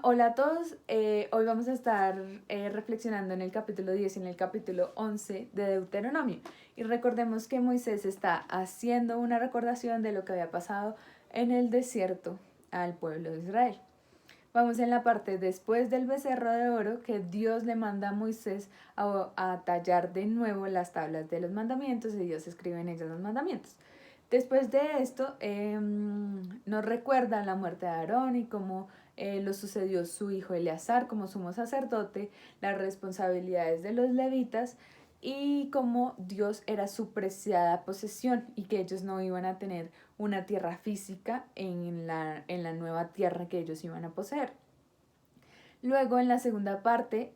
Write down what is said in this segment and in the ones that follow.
Hola a todos, hoy vamos a estar reflexionando en el capítulo 10 y en el capítulo 11 de Deuteronomio. Y recordemos que Moisés está haciendo una recordación de lo que había pasado en el desierto al pueblo de Israel. Vamos en la parte después del becerro de oro que Dios le manda a Moisés a tallar de nuevo las tablas de los mandamientos y Dios escribe en ellas los mandamientos. Después de esto nos recuerda la muerte de Aarón y cómo lo sucedió su hijo Eleazar como sumo sacerdote, las responsabilidades de los levitas y cómo Dios era su preciada posesión y que ellos no iban a tener una tierra física en la nueva tierra que ellos iban a poseer. Luego en la segunda parte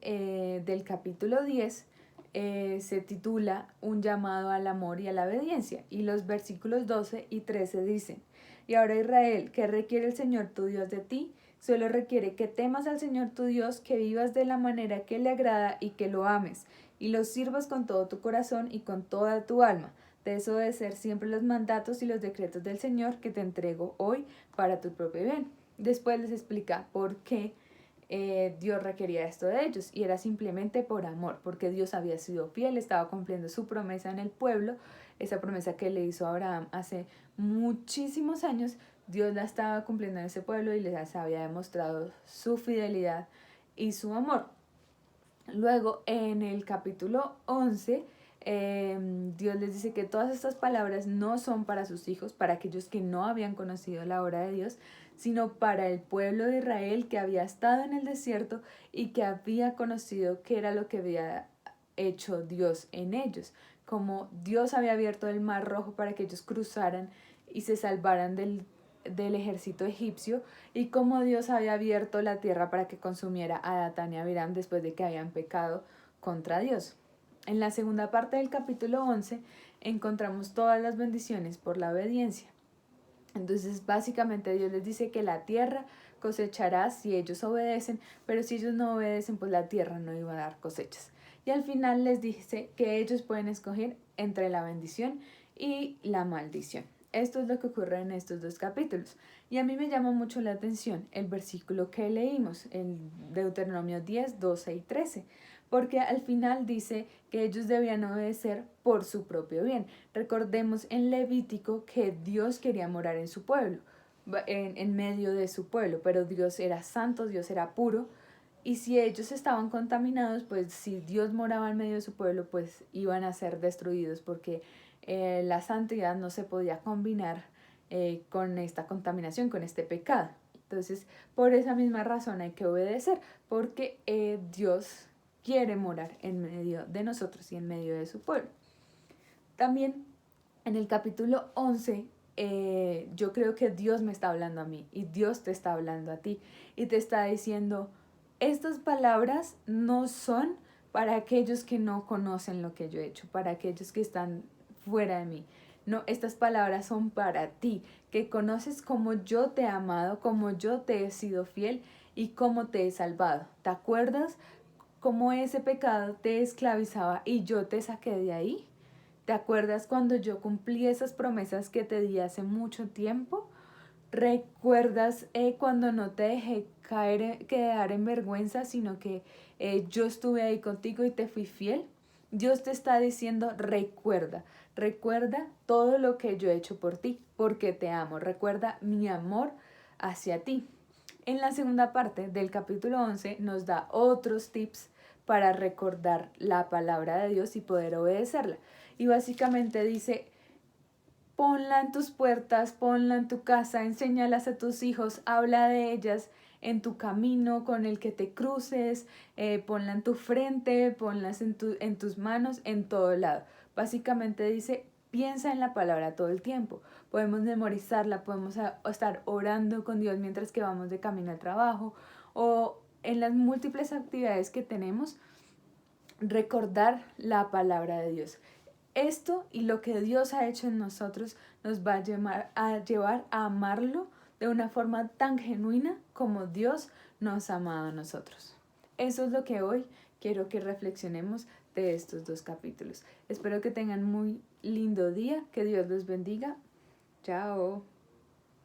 del capítulo 10 se titula Un llamado al amor y a la obediencia y los versículos 12 y 13 dicen: Y ahora Israel, ¿qué requiere el Señor tu Dios de ti? Solo requiere que temas al Señor tu Dios, que vivas de la manera que le agrada y que lo ames, y lo sirvas con todo tu corazón y con toda tu alma. Debes obedecer siempre los mandatos y los decretos del Señor que te entrego hoy para tu propio bien. Después les explica por qué Dios requería esto de ellos y era simplemente por amor, porque Dios había sido fiel, estaba cumpliendo su promesa en el pueblo, esa promesa que le hizo a Abraham hace muchísimos años. Dios la estaba cumpliendo en ese pueblo y les había demostrado su fidelidad y su amor. Luego en el capítulo 11 Dios les dice que todas estas palabras no son para sus hijos, para aquellos que no habían conocido la obra de Dios, sino para el pueblo de Israel que había estado en el desierto y que había conocido qué era lo que había hecho Dios en ellos, como Dios había abierto el mar rojo para que ellos cruzaran y se salvaran del ejército egipcio, y cómo Dios había abierto la tierra para que consumiera a Datán y Abiram después de que habían pecado contra Dios. En la segunda parte del capítulo 11 encontramos todas las bendiciones por la obediencia. Entonces básicamente Dios les dice que la tierra cosechará si ellos obedecen, pero si ellos no obedecen, pues la tierra no iba a dar cosechas. Y al final les dice que ellos pueden escoger entre la bendición y la maldición. Esto es lo que ocurre en estos dos capítulos. Y a mí me llama mucho la atención el versículo que leímos, el Deuteronomio 10, 12 y 13, porque al final dice que ellos debían obedecer por su propio bien. Recordemos en Levítico que Dios quería morar en su pueblo, en medio de su pueblo, pero Dios era santo, Dios era puro, y si ellos estaban contaminados, pues si Dios moraba en medio de su pueblo, pues iban a ser destruidos, porque la santidad no se podía combinar con esta contaminación, con este pecado. Entonces, por esa misma razón hay que obedecer, porque Dios quiere morar en medio de nosotros y en medio de su pueblo. También en el capítulo 11 yo creo que Dios me está hablando a mí y Dios te está hablando a ti y te está diciendo: estas palabras no son para aquellos que no conocen lo que yo he hecho, para aquellos que están fuera de mí. No, estas palabras son para ti, que conoces cómo yo te he amado, cómo yo te he sido fiel y cómo te he salvado. ¿Te acuerdas cómo ese pecado te esclavizaba y yo te saqué de ahí? ¿Te acuerdas cuando yo cumplí esas promesas que te di hace mucho tiempo? ¿Recuerdas cuando no te dejé quedar en vergüenza, sino que yo estuve ahí contigo y te fui fiel? Dios te está diciendo: recuerda todo lo que yo he hecho por ti, porque te amo. Recuerda mi amor hacia ti. En la segunda parte del capítulo 11 nos da otros tips para recordar la palabra de Dios y poder obedecerla. Y básicamente dice: ponla en tus puertas, ponla en tu casa, enséñalas a tus hijos, habla de ellas en tu camino con el que te cruces, ponla en tu frente, ponlas en tus manos, en todo lado. Básicamente dice: piensa en la palabra todo el tiempo. Podemos memorizarla, podemos estar orando con Dios mientras que vamos de camino al trabajo o en las múltiples actividades que tenemos, recordar la palabra de Dios. Esto y lo que Dios ha hecho en nosotros nos va a llevar a amarlo de una forma tan genuina como Dios nos ha amado a nosotros. Eso es lo que hoy quiero que reflexionemos de estos dos capítulos. Espero que tengan muy lindo día, que Dios los bendiga. Chao.